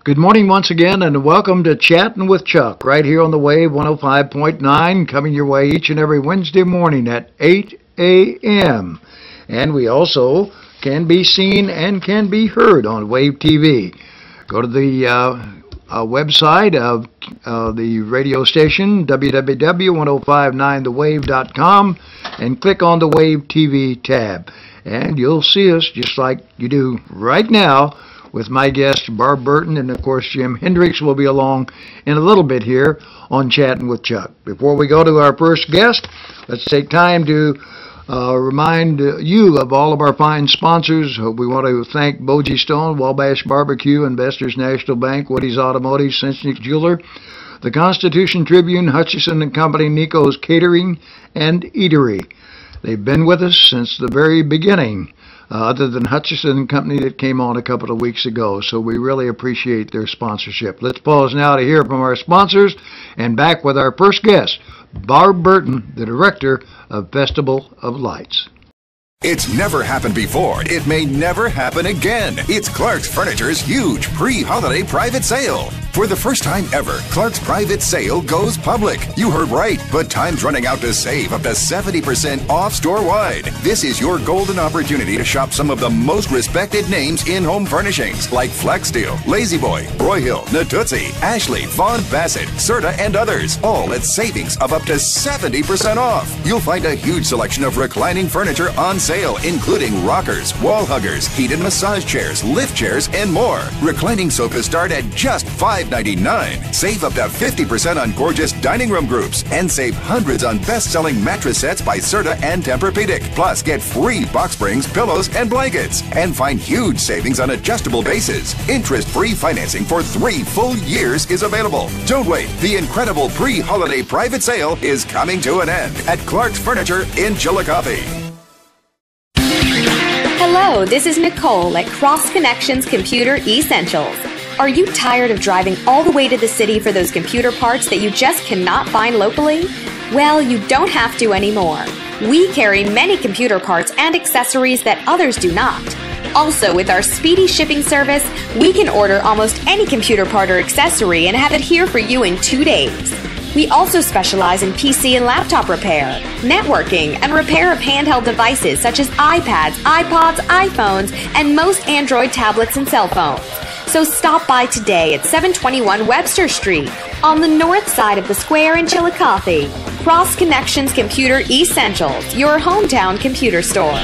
Good morning once again, and welcome to Chatting with Chuck, right here on the Wave 105.9, coming your way each and every Wednesday morning at 8 a.m. And we also can be seen and can be heard on Wave TV. Go to the website of the radio station, www.1059thewave.com, and click on the Wave TV tab. And you'll see us just like you do right now, with my guest, Barb Burton, and of course Jim Hendricks will be along in a little bit here on Chatting with Chuck. Before we go to our first guest, let's take time to remind you of all of our fine sponsors. We want to thank Bogie Stone, Wabash Barbecue, Investors National Bank, Woody's Automotive, Cinchnick Jeweler, the Constitution Tribune, Hutchison and Company, Nico's Catering and Eatery. They've been with us since the very beginning. Other than Hutchison and Company that came on a couple of weeks ago. So we really appreciate their sponsorship. Let's pause now to hear from our sponsors, and back with our first guest, Barb Burton, the director of Festival of Lights. It's never happened before. It may never happen again. It's Clark's Furniture's huge pre-holiday private sale. For the first time ever, Clark's private sale goes public. You heard right, but time's running out to save up to 70% off store-wide. This is your golden opportunity to shop some of the most respected names in home furnishings, like Flexsteel, La-Z-Boy, Broyhill, Natuzzi, Ashley, Vaughn Bassett, Serta, and others, all at savings of up to 70% off. You'll find a huge selection of reclining furniture on sale, including rockers, wall huggers, heated massage chairs, lift chairs, and more. Reclining sofas start at just $5.99. Save up to 50% on gorgeous dining room groups, and save hundreds on best-selling mattress sets by Serta and Tempur-Pedic. Plus, get free box springs, pillows, and blankets, and find huge savings on adjustable bases. Interest-free financing for 3 full years is available. Don't wait. The incredible pre-holiday private sale is coming to an end at Clark's Furniture in Chillicothe. Hello, this is Nicole at Cross Connections Computer Essentials. Are you tired of driving all the way to the city for those computer parts that you just cannot find locally? Well, you don't have to anymore. We carry many computer parts and accessories that others do not. Also, with our speedy shipping service, we can order almost any computer part or accessory and have it here for you in 2 days. We also specialize in PC and laptop repair, networking, and repair of handheld devices such as iPads, iPods, iPhones, and most Android tablets and cell phones. So stop by today at 721 Webster Street on the north side of the square in Chillicothe. Cross Connections Computer Essentials, your hometown computer store.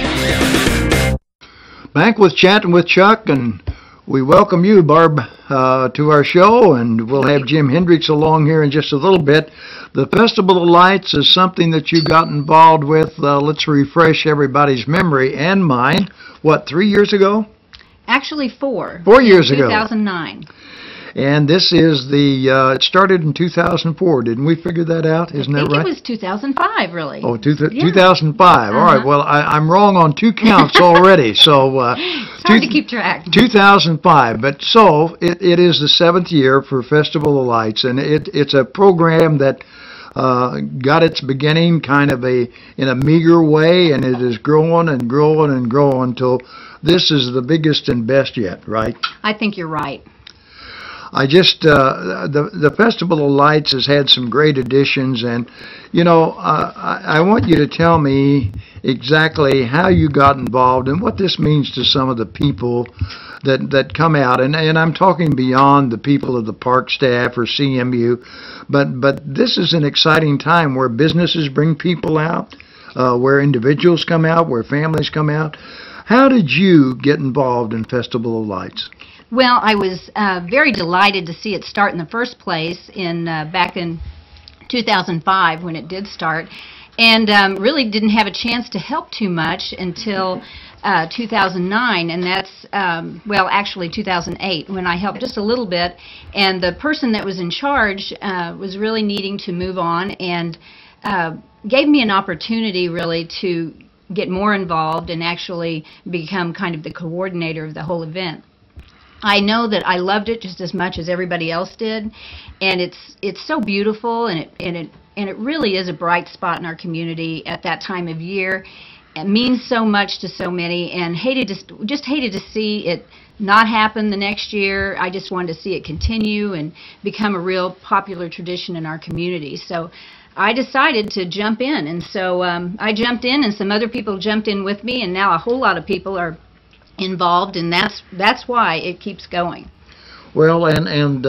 Back with Chatting with Chuck, and we welcome you, Barb, to our show, and we'll have Jim Hendricks along here in just a little bit. The Festival of Lights is something that you got involved with. Let's refresh everybody's memory and mine. What, 3 years ago? Actually, 4. 4 years ago. 2009. And this is it started in 2004. Didn't we figure that out? Isn't that right? I think it was 2005, really. Oh, 2005. All right. Well, I'm wrong on 2 counts already. So it's hard to keep track. 2005. But so it is the 7th year for Festival of Lights, and it's a program that got its beginning kind of in a meager way, and it is growing and growing and growing until this is the biggest and best yet, right? I think you're right. I just, the Festival of Lights has had some great additions, and, you know, I want you to tell me exactly how you got involved and what this means to some of the people that come out, and I'm talking beyond the people of the park staff or CMU, but this is an exciting time where businesses bring people out, where individuals come out, where families come out. How did you get involved in Festival of Lights? Well, I was very delighted to see it start in the first place back in 2005 when it did start, and really didn't have a chance to help too much until 2009, and that's, well, actually 2008, when I helped just a little bit, and the person that was in charge was really needing to move on, and gave me an opportunity really to get more involved and actually become kind of the coordinator of the whole event. I know that I loved it just as much as everybody else did, and it's so beautiful, and it really is a bright spot in our community at that time of year. It means so much to so many, and just hated to see it not happen the next year. I just wanted to see it continue and become a real popular tradition in our community. So I decided to jump in, and so I jumped in, and some other people jumped in with me, and now a whole lot of people are involved, and that's why it keeps going. Well, and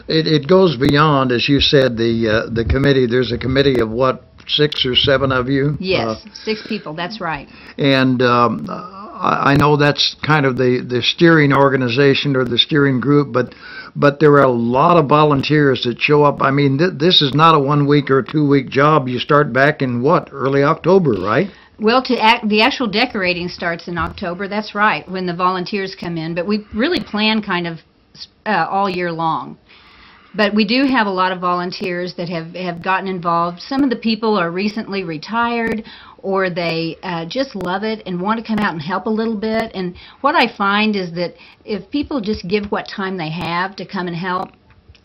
it goes beyond, as you said, the committee. There's a committee of what, 6 or 7 of you? Yes, 6 people. That's right. And I know that's kind of the steering organization or the steering group, but there are a lot of volunteers that show up. I mean, this is not a 1 week or 2 week job. You start back in what, early October, right? Well, the actual decorating starts in October. That's right, when the volunteers come in. But we really plan kind of all year long. But we do have a lot of volunteers that have gotten involved. Some of the people are recently retired, or they just love it and want to come out and help a little bit. And what I find is that if people just give what time they have to come and help,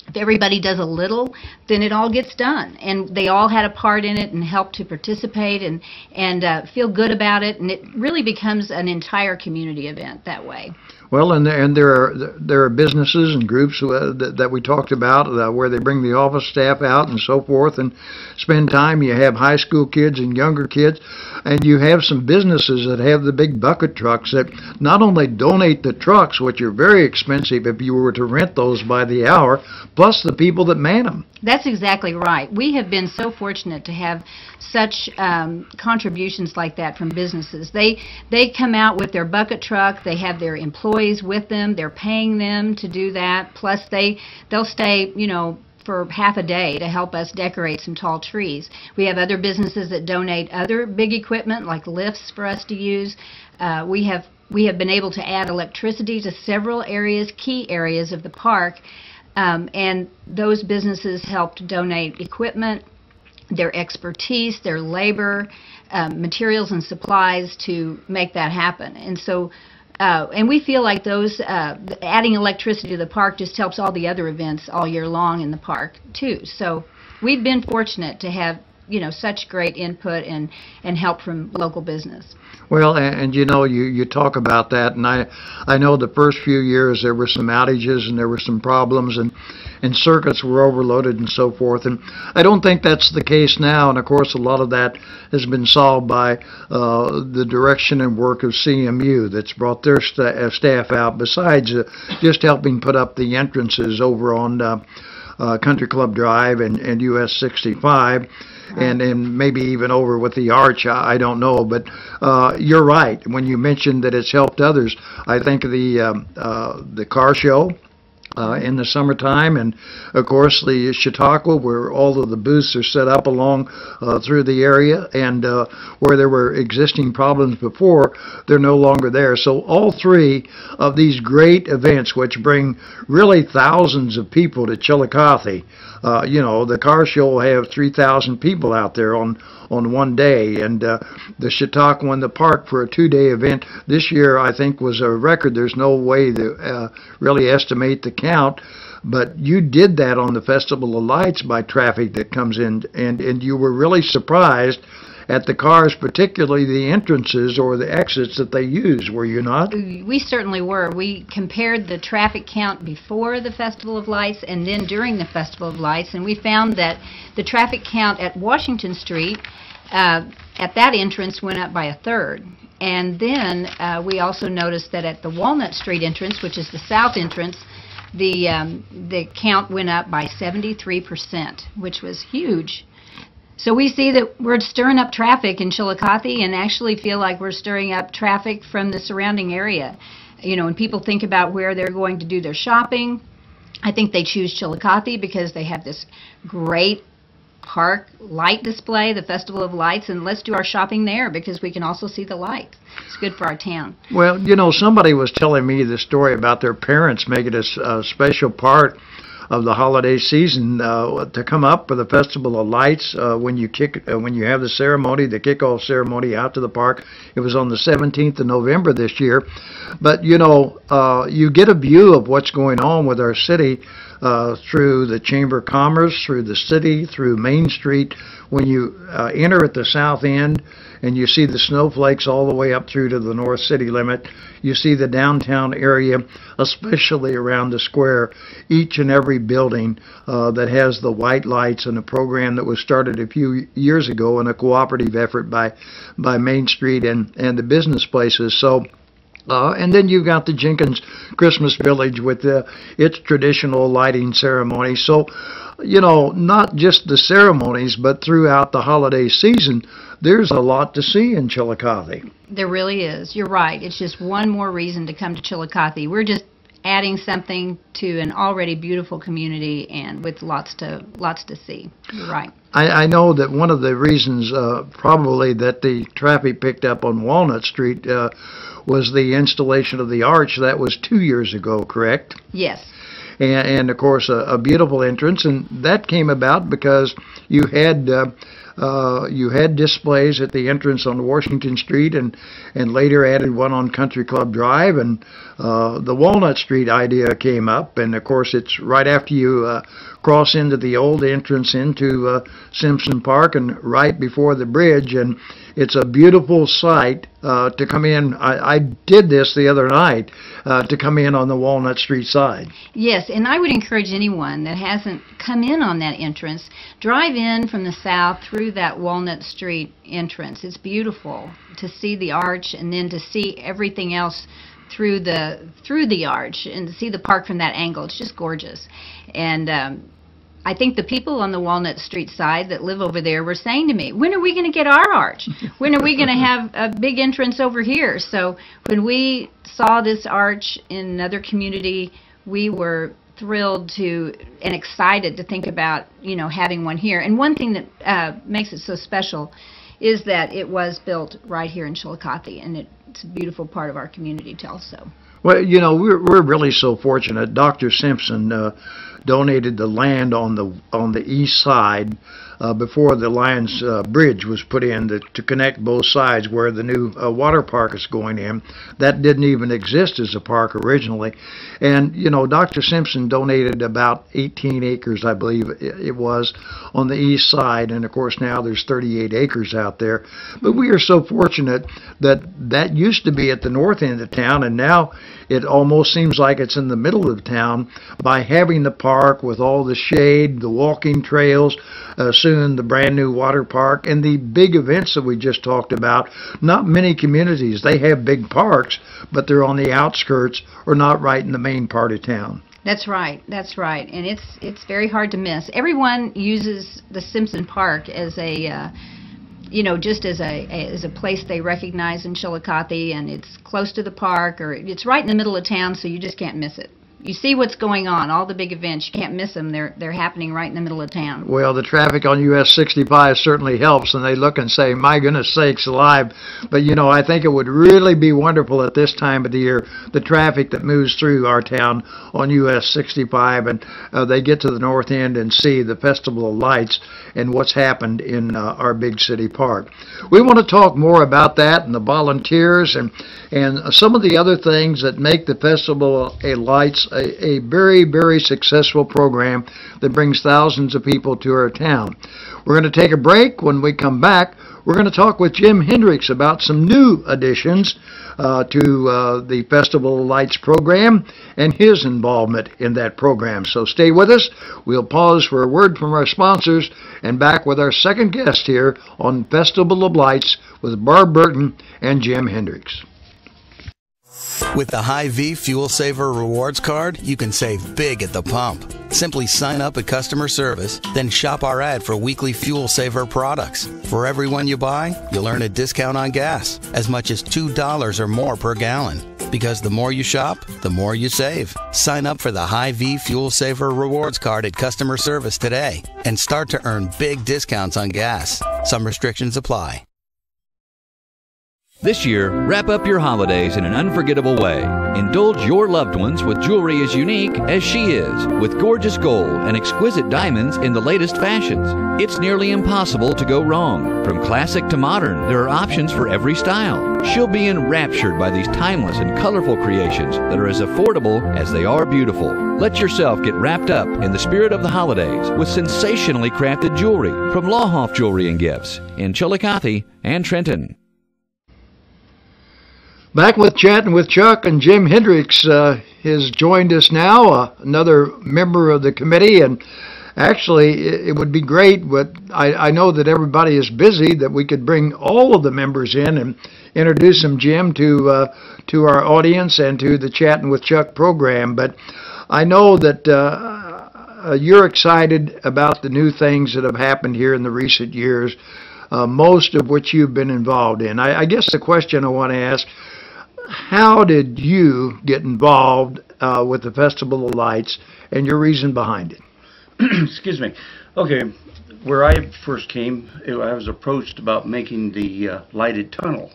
if everybody does a little, then it all gets done. And they all had a part in it and helped to participate and feel good about it. And it really becomes an entire community event that way. Well, and there are businesses and groups that we talked about where they bring the office staff out and so forth and spend time. You have high school kids and younger kids, and you have some businesses that have the big bucket trucks that not only donate the trucks, which are very expensive if you were to rent those by the hour, plus the people that man them. That's exactly right. We have been so fortunate to have such contributions like that from businesses. They come out with their bucket truck. They have their employees with them. They're paying them to do that. Plus, they'll stay, for half a day to help us decorate some tall trees. We have other businesses that donate other big equipment like lifts for us to use. We have been able to add electricity to several areas, key areas of the park. And those businesses helped donate equipment, their expertise, their labor, materials and supplies to make that happen. And so, and we feel like those adding electricity to the park just helps all the other events all year long in the park too. So we've been fortunate to have such great input and help from local business. Well, and you talk about that, and I know the first few years there were some outages and there were some problems, and circuits were overloaded and so forth, and I don't think that's the case now, and of course a lot of that has been solved by the direction and work of CMU that's brought their staff out, besides just helping put up the entrances over on Country Club Drive and US 65. And maybe even over with the arch, I don't know. But you're right. When you mentioned that it's helped others, I think of the car show in the summertime, and of course the Chautauqua, where all of the booths are set up along through the area, and where there were existing problems before, they're no longer there. So all 3 of these great events, which bring really thousands of people to Chillicothe, the car show will have 3,000 people out there on one day, and the Chautauqua in the park for a 2-day event this year, I think, was a record. There's no way to really estimate the count, but you did that on the Festival of Lights by traffic that comes in, and you were really surprised at the cars, particularly the entrances or the exits that they use, were you not? We certainly were. We compared the traffic count before the Festival of Lights and then during the Festival of Lights, and we found that the traffic count at Washington Street at that entrance went up by 1/3. And then we also noticed that at the Walnut Street entrance, which is the south entrance, the count went up by 73%, which was huge. So we see that we're stirring up traffic in Chillicothe, and actually feel like we're stirring up traffic from the surrounding area. When people think about where they're going to do their shopping, I think they choose Chillicothe because they have this great park light display, the Festival of Lights, and let's do our shopping there because we can also see the lights. It's good for our town. Well, somebody was telling me the story about their parents making a special part of the holiday season to come up for the Festival of Lights when you have the ceremony, the kickoff ceremony out to the park. It was on the 17th of November this year. But you get a view of what's going on with our city through the Chamber of Commerce, through the city, through Main Street, when you enter at the south end and you see the snowflakes all the way up through to the north city limit, you see the downtown area, especially around the square, each and every building that has the white lights, and a program that was started a few years ago in a cooperative effort by Main Street and the business places. So and then you've got the Jenkins Christmas Village with its traditional lighting ceremony. So, you know, not just the ceremonies, but throughout the holiday season, there's a lot to see in Chillicothe. There really is. You're right. It's just one more reason to come to Chillicothe. We're just adding something to an already beautiful community, and with lots to see. You're right. I know that one of the reasons probably that the traffic picked up on Walnut Street was the installation of the arch. That was 2 years ago, correct? Yes. And of course, a beautiful entrance, and that came about because you had displays at the entrance on Washington Street, and later added one on Country Club Drive, and the Walnut Street idea came up, and of course it's right after you cross into the old entrance into Simpson Park and right before the bridge, and it's a beautiful sight to come in. I did this the other night, to come in on the Walnut Street side. Yes, and I would encourage anyone that hasn't come in on that entrance, drive in from the south through that Walnut Street entrance. It's beautiful to see the arch, and then to see everything else through the arch, and to see the park from that angle. It's just gorgeous. And I think the people on the Walnut Street side that live over there were saying to me, when are we going to get our arch? When are we going to have a big entrance over here? So when we saw this arch in another community, we were thrilled to and excited to think about, you know, having one here. And one thing that makes it so special is that it was built right here in Chillicothe, and it's a beautiful part of our community also. Well, you know, we're really so fortunate. Dr. Simpson donated the land on the east side before the Lions Bridge was put in to connect both sides where the new water park is going in. That didn't even exist as a park originally. And, you know, Dr. Simpson donated about 18 acres, I believe it was, on the east side. And, of course, now there's 38 acres out there. But we are so fortunate that used to be at the north end of town, and now it almost seems like it's in the middle of town by having the park with all the shade, the walking trails, soon the brand new water park, and the big events that we just talked about. Not many communities, they have big parks, but they're on the outskirts or not right in the main part of town. That's right. That's right. And it's very hard to miss. Everyone uses the Simpson Park as a you know, just as a place they recognize in Chillicothe, and it's close to the park, or it's right in the middle of town, so you just can't miss it. You see what's going on, all the big events, you can't miss them. They're happening right in the middle of town. Well, the traffic on US 65 certainly helps, and they look and say, my goodness sakes alive. But, you know, I think it would really be wonderful at this time of the year, the traffic that moves through our town on US 65, and they get to the north end and see the Festival of Lights and what's happened in our big city park. We want to talk more about that and the volunteers and some of the other things that make the Festival of Lights a very, very successful program that brings thousands of people to our town. We're going to take a break. When we come back, we're going to talk with Jim Hendricks about some new additions to the Festival of Lights program and his involvement in that program. So stay with us. We'll pause for a word from our sponsors and back with our second guest here on Festival of Lights with Barb Burton and Jim Hendricks. With the Hy-Vee Fuel Saver Rewards Card, you can save big at the pump. Simply sign up at customer service, then shop our ad for weekly Fuel Saver products. For every one you buy, you'll earn a discount on gas, as much as $2 or more per gallon. Because the more you shop, the more you save. Sign up for the Hy-Vee Fuel Saver Rewards Card at customer service today and start to earn big discounts on gas. Some restrictions apply. This year, wrap up your holidays in an unforgettable way. Indulge your loved ones with jewelry as unique as she is, with gorgeous gold and exquisite diamonds in the latest fashions. It's nearly impossible to go wrong. From classic to modern, there are options for every style. She'll be enraptured by these timeless and colorful creations that are as affordable as they are beautiful. Let yourself get wrapped up in the spirit of the holidays with sensationally crafted jewelry from Lawhoff Jewelry and Gifts in Chillicothe and Trenton. Back with Chatting with Chuck, and Jim Hendricks has joined us now, another member of the committee. And actually, it would be great, but I know that everybody is busy, that we could bring all of the members in and introduce them, Jim, to our audience and to the Chatting with Chuck program. But I know that you're excited about the new things that have happened here in the recent years, most of which you've been involved in. I guess the question I want to ask, how did you get involved with the Festival of Lights and your reason behind it? Excuse me. Okay, where I first came, I was approached about making the lighted tunnel,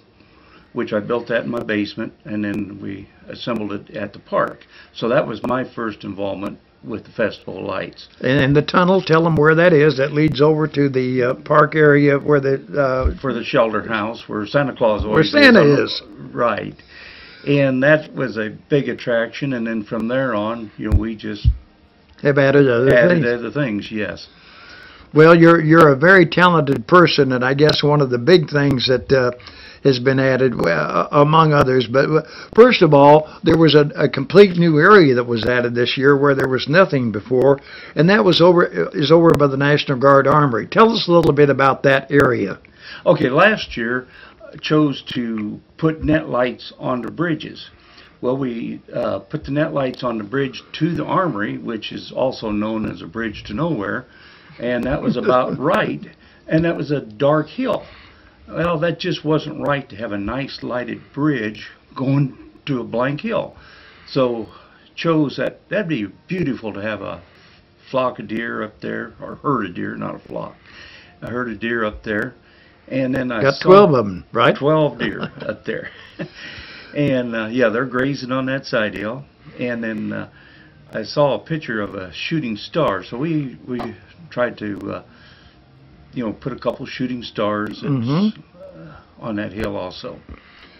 which I built that in my basement, and then we assembled it at the park. So that was my first involvement with the Festival of Lights. And the tunnel, tell them where that is. That leads over to the park area where the... for the shelter house, where Santa Claus always where Santa is. Right. And that was a big attraction, and then from there on, you know, we just have added other things, yes. Well, you're a very talented person, and I guess one of the big things that has been added, among others. But first of all, there was a complete new area that was added this year where there was nothing before, and that was over by the National Guard Armory. Tell us a little bit about that area. Okay, last year chose to put net lights on the bridges. Well, we put the net lights on the bridge to the Armory, which is also known as a bridge to nowhere, and that was about right. And that was a dark hill. Well, that just wasn't right to have a nice lighted bridge going to a blank hill. So chose that'd be beautiful to have a flock of deer up there, or herd of deer, not a flock, a herd of deer up there. And then I got saw 12 of them, right? 12 deer up there. And yeah, they're grazing on that side hill. And then I saw a picture of a shooting star. So we tried to put a couple shooting stars on that hill also.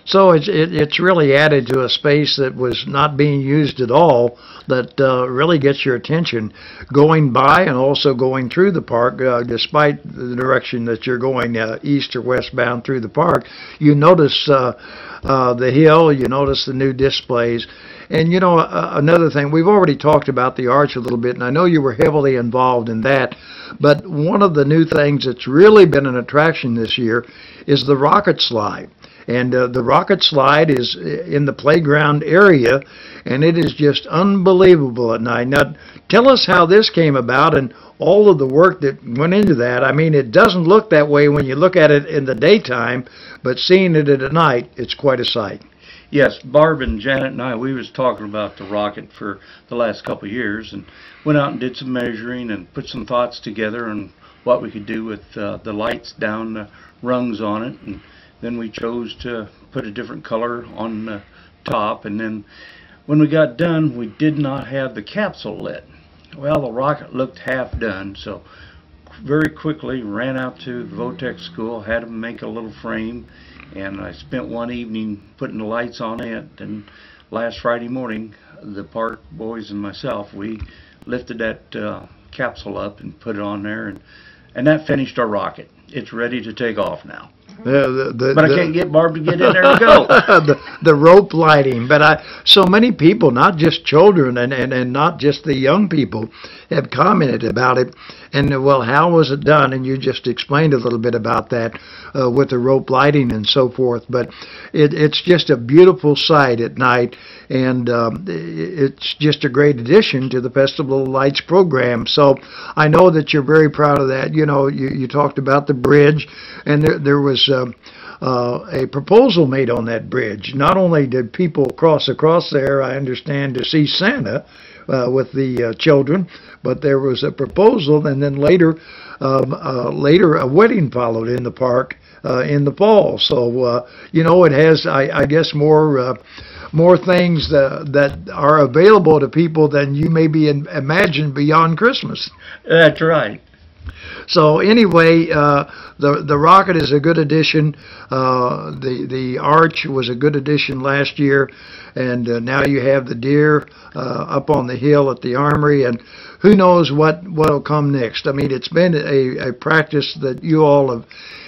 So it's really added to a space that was not being used at all, that really gets your attention going by and also going through the park. Despite the direction that you're going, east or westbound through the park, you notice the hill, you notice the new displays. And you know, another thing, we've already talked about the arch a little bit, and I know you were heavily involved in that, but one of the new things that's really been an attraction this year is the rocket slide. And the rocket slide is in the playground area, and it is just unbelievable at night. Now, tell us how this came about and all of the work that went into that. I mean, it doesn't look that way when you look at it in the daytime, but seeing it at night, it's quite a sight. Yes, Barb and Janet and I, we was talking about the rocket for the last couple of years, and went out and did some measuring and put some thoughts together on what we could do with the lights down the rungs on it. And then we chose to put a different color on the top, and then when we got done, we did not have the capsule lit. Well, the rocket looked half done, so very quickly ran out to the Votech school, had them make a little frame, and I spent one evening putting the lights on it. And last Friday morning, the park boys and myself, we lifted that capsule up and put it on there, and that finished our rocket. It's ready to take off now. But I can't get Barb to get in there to go. the rope lighting. But so many people, not just children and not just the young people, have commented about it. And, well, how was it done? And you just explained a little bit about that with the rope lighting and so forth. But it's just a beautiful sight at night, and it's just a great addition to the Festival of Lights program. So I know that you're very proud of that. You know, you talked about the bridge, and there was a proposal made on that bridge. Not only did people cross across there, I understand, to see Santa with the children, but there was a proposal, and then later a wedding followed in the park in the fall. So you know, it has, I guess, more things that are available to people than you maybe imagine beyond Christmas. That's right. So anyway, the rocket is a good addition. The arch was a good addition last year, and now you have the deer up on the hill at the armory, and who knows what'll come next. I mean, it's been a practice that you all have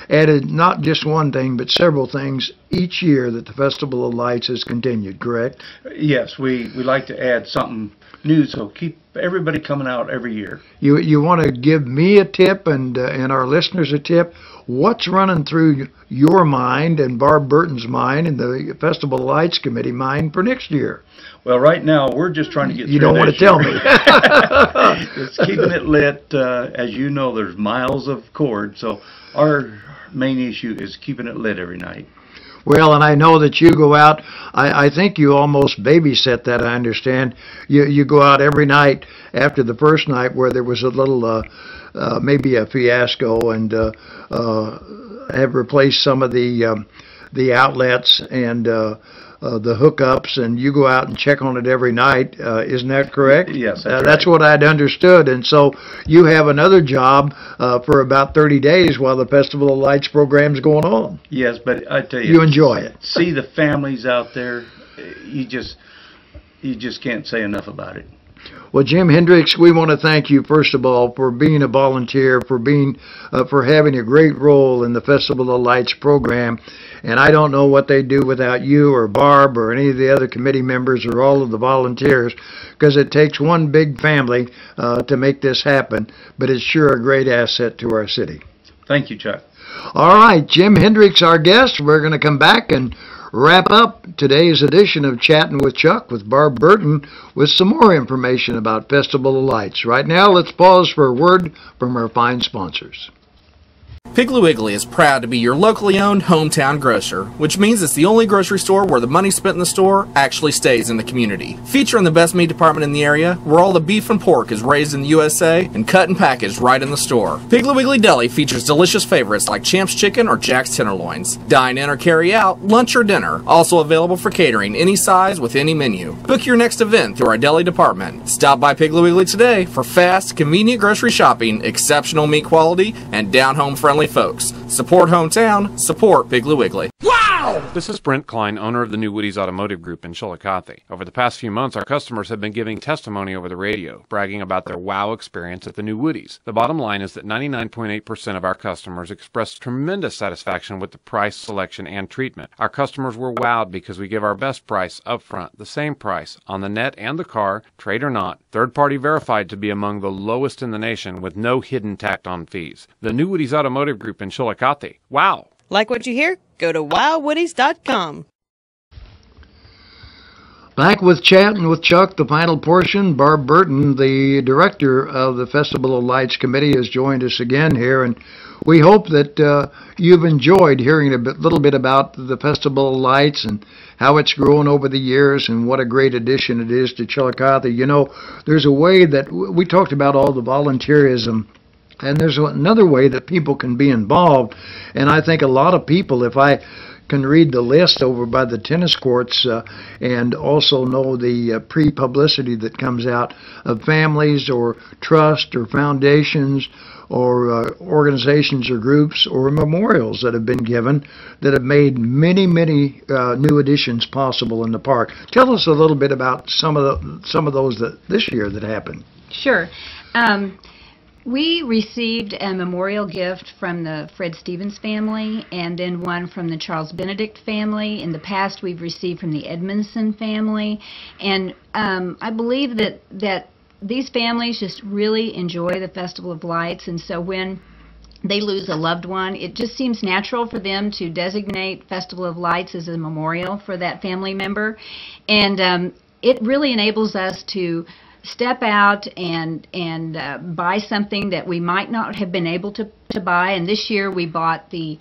added not just one thing but several things each year that the Festival of Lights has continued. Correct? Yes, we like to add something new, so keep everybody coming out every year. You want to give me a tip and our listeners a tip? What's running through your mind and Barb Burton's mind and the Festival of Lights Committee mind for next year? Well, right now we're just trying to get. You don't want to tell me. It's keeping it lit. As you know, there's miles of cord, so our main issue is keeping it lit every night. Well, and I know that you go out, I think you almost babysit that, I understand. You go out every night after the first night where there was a little, maybe a fiasco, and have replaced some of the outlets and the hookups, and you go out and check on it every night. Isn't that correct? Yes, that's what I'd understood. And so you have another job for about 30 days while the Festival of Lights program's going on. Yes, but I tell you, you enjoy it. See the families out there. You just can't say enough about it. Well, Jim Hendricks, we want to thank you, first of all, for being a volunteer, for having a great role in the Festival of Lights program. And I don't know what they'd do without you or Barb or any of the other committee members or all of the volunteers, because it takes one big family to make this happen. But it's sure a great asset to our city. Thank you, Chuck. All right, Jim Hendricks, our guest. We're going to come back and wrap up today's edition of Chatting with Chuck with Barb Burton with some more information about Festival of Lights. Right now, let's pause for a word from our fine sponsors. Piggly Wiggly is proud to be your locally owned hometown grocer, which means it's the only grocery store where the money spent in the store actually stays in the community. Featuring the best meat department in the area, where all the beef and pork is raised in the USA and cut and packaged right in the store. Piggly Wiggly Deli features delicious favorites like Champ's Chicken or Jack's Tenderloins. Dine in or carry out, lunch or dinner. Also available for catering any size with any menu. Book your next event through our deli department. Stop by Piggly Wiggly today for fast, convenient grocery shopping, exceptional meat quality, and down-home friendly folks. Support hometown, support Piggly Wiggly. Wow! This is Brent Klein, owner of the New Woody's Automotive Group in Chillicothe. Over the past few months, our customers have been giving testimony over the radio, bragging about their wow experience at the New Woody's. The bottom line is that 99.8% of our customers expressed tremendous satisfaction with the price, selection, and treatment. Our customers were wowed because we give our best price up front, the same price, on the net and the car, trade or not, third-party verified to be among the lowest in the nation with no hidden tacked-on fees. The New Woody's Automotive Group in Chillicothe. Wow! Like what you hear? Go to wowwoodies.com. Back with Chatting with Chuck, the final portion. Barb Burton, the director of the Festival of Lights Committee, has joined us again here, and we hope that you've enjoyed hearing a little bit about the Festival of Lights and how it's grown over the years and what a great addition it is to Chillicothe. You know, there's a way that we talked about all the volunteerism, and there's another way that people can be involved. And I think a lot of people, if I can read the list over by the tennis courts and also know the pre-publicity that comes out of families or trusts or foundations or organizations or groups or memorials that have been given that have made many new additions possible in the park. Tell us a little bit about some of those that this year that happened. Sure. We received a memorial gift from the Fred Stevens family and then one from the Charles Benedict family. In the past, we've received from the Edmondson family. And I believe that these families just really enjoy the Festival of Lights. And so when they lose a loved one, it just seems natural for them to designate Festival of Lights as a memorial for that family member. And it really enables us to step out and buy something that we might not have been able to buy. And this year we bought the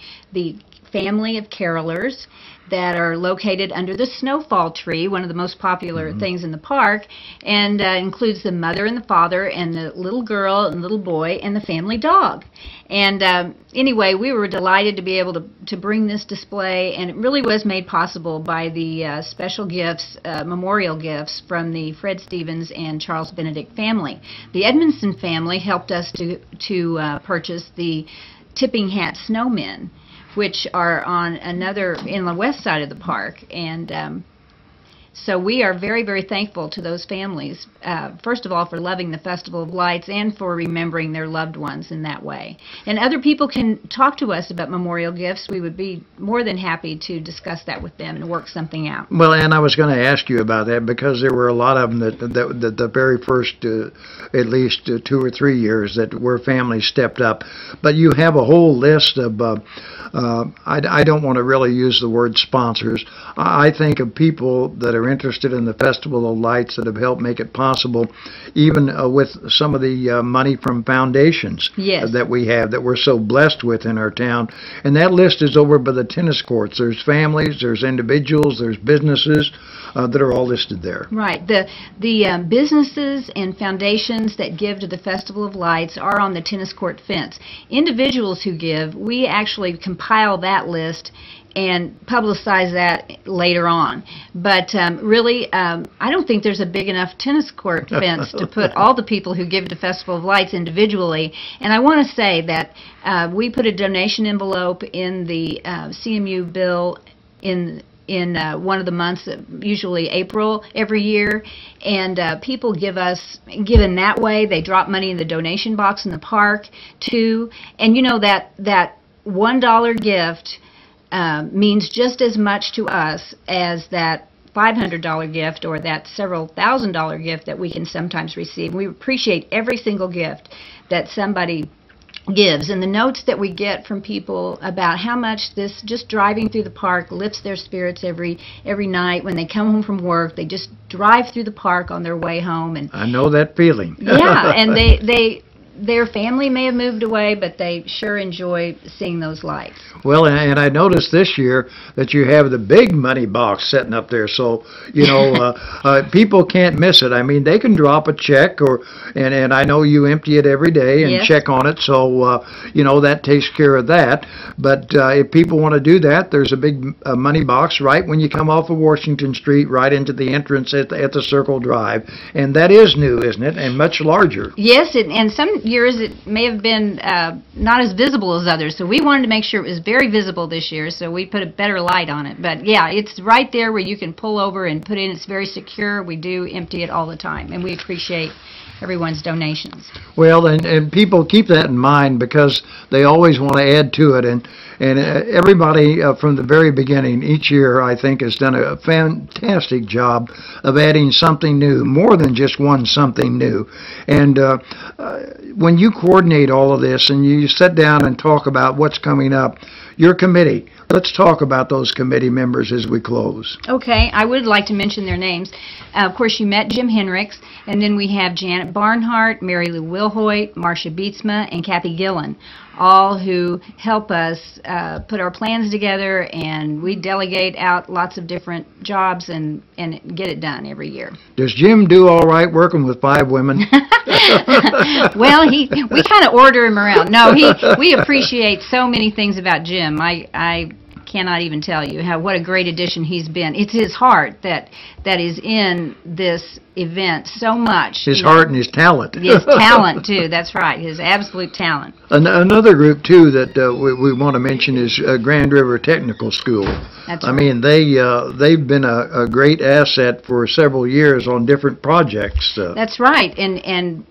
family of carolers that are located under the snowfall tree, one of the most popular things in the park, and includes the mother and the father and the little girl and little boy and the family dog. And anyway, we were delighted to be able to bring this display, and it really was made possible by the special gifts, memorial gifts from the Fred Stevens and Charles Benedict family. The Edmondson family helped us to purchase the Tipping Hat Snowmen, which are on in the west side of the park. And so we are very, very thankful to those families, first of all, for loving the Festival of Lights and for remembering their loved ones in that way. And other people can talk to us about memorial gifts. We would be more than happy to discuss that with them and work something out. Well, and I was going to ask you about that because there were a lot of them that the very first at least 2 or 3 years that where families stepped up. But you have a whole list of, I don't want to really use the word sponsors. I think of people that are interested in the Festival of Lights that have helped make it possible, even with some of the money from foundations that we have, that we're so blessed with in our town. And that list is over by the tennis courts. There's families, there's individuals, there's businesses that are all listed there. Right. The businesses and foundations that give to the Festival of Lights are on the tennis court fence. Individuals who give, we actually compile that list and publicize that later on. But really, I don't think there's a big enough tennis court fence to put all the people who give to Festival of Lights individually. And I want to say that we put a donation envelope in the CMU bill in one of the months, usually April every year, and people give in that way. They drop money in the donation box in the park too. And you know that $1 gift means just as much to us as that $500 gift or that several $1,000 gift that we can sometimes receive. We appreciate every single gift that somebody gives, and the notes that we get from people about how much this just driving through the park lifts their spirits every night when they come home from work. They just drive through the park on their way home, and I know that feeling. Yeah, and their family may have moved away, but they sure enjoy seeing those lights. Well, and I noticed this year that you have the big money box sitting up there, so you know people can't miss it. I mean, they can drop a check, and I know you empty it every day and check on it, so you know that takes care of that. But if people want to do that, there's a big money box right when you come off of Washington Street, right into the entrance at the Circle Drive, and that is new, isn't it? And much larger. Yes, and some years it may have been not as visible as others, so we wanted to make sure it was very visible this year, so we put a better light on it. But yeah, it's right there where you can pull over and put in. It's very secure. We do empty it all the time, and we appreciate everyone's donations. Well, and people keep that in mind because they always want to add to it, and everybody from the very beginning each year, I think, has done a fantastic job of adding something new, more than just one something new. And when you coordinate all of this and you sit down and talk about what's coming up, your committee, let's talk about those committee members as we close. Okay, I would like to mention their names. Of course, you met Jim Hendricks, and then we have Janet Barnhart, Mary Lou Wilhoit, Marcia Beatsma, and Kathy Gillen, all who help us put our plans together, and we delegate out lots of different jobs and get it done every year. Does Jim do all right working with 5 women? Well, we kind of order him around. No, we appreciate so many things about Jim. I cannot even tell you what a great addition he's been. It's his heart that is in this event so much. His heart and his talent. His talent, too. That's right. His absolute talent. Another group, too, that we want to mention is Grand River Technical School. That's right. I mean, they've been a great asset for several years on different projects. That's right. And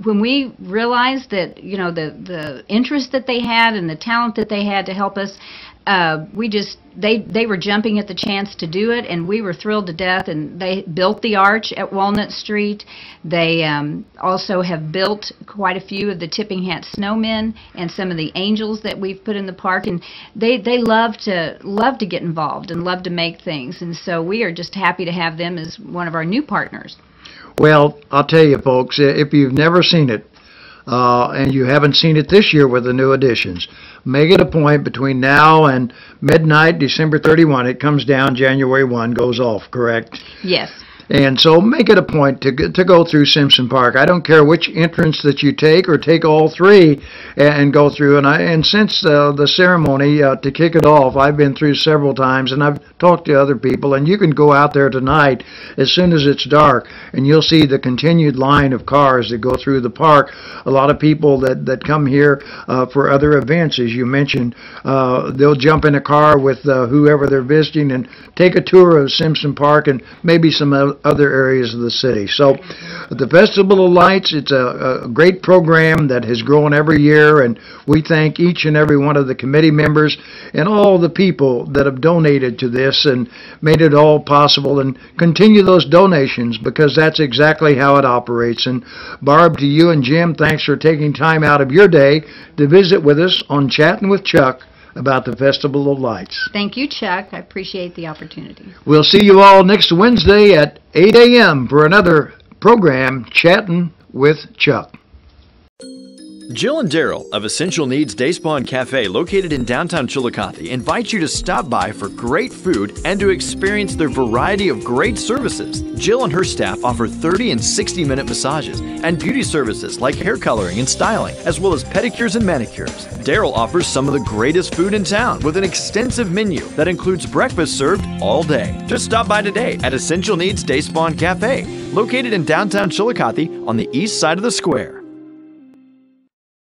when we realized that, you know, the interest that they had and the talent that they had to help us, they were jumping at the chance to do it, and we were thrilled to death. And they built the arch at Walnut Street. They also have built quite a few of the Tipping Hat Snowmen and some of the angels that we've put in the park. And they love to get involved and love to make things. And so we are just happy to have them as one of our new partners. Well, I'll tell you, folks, if you've never seen it, and you haven't seen it this year with the new additions, make it a point between now and midnight, December 31. It comes down January 1, goes off, correct? Yes. And so make it a point to go through Simpson Park. I don't care which entrance that you take, or take all three and go through. And since the ceremony to kick it off, I've been through several times, and I've talked to other people. And you can go out there tonight as soon as it's dark, and you'll see the continued line of cars that go through the park. A lot of people that come here for other events, as you mentioned, they'll jump in a car with whoever they're visiting and take a tour of Simpson Park and maybe some other areas of the city. So the Festival of Lights, it's a great program that has grown every year, and we thank each and every one of the committee members and all the people that have donated to this and made it all possible, and continue those donations, because that's exactly how it operates. And Barb, to you and Jim, thanks for taking time out of your day to visit with us on Chatting with Chuck about the Festival of Lights. Thank you, Chuck. I appreciate the opportunity. We'll see you all next Wednesday at 8 a.m. for another program, Chatting with Chuck. Jill and Daryl of Essential Needs Day Spa and Cafe, located in downtown Chillicothe, invite you to stop by for great food and to experience their variety of great services. Jill and her staff offer 30 and 60-minute massages and beauty services like hair coloring and styling, as well as pedicures and manicures. Daryl offers some of the greatest food in town with an extensive menu that includes breakfast served all day. Just stop by today at Essential Needs Day Spa and Cafe, located in downtown Chillicothe on the east side of the square.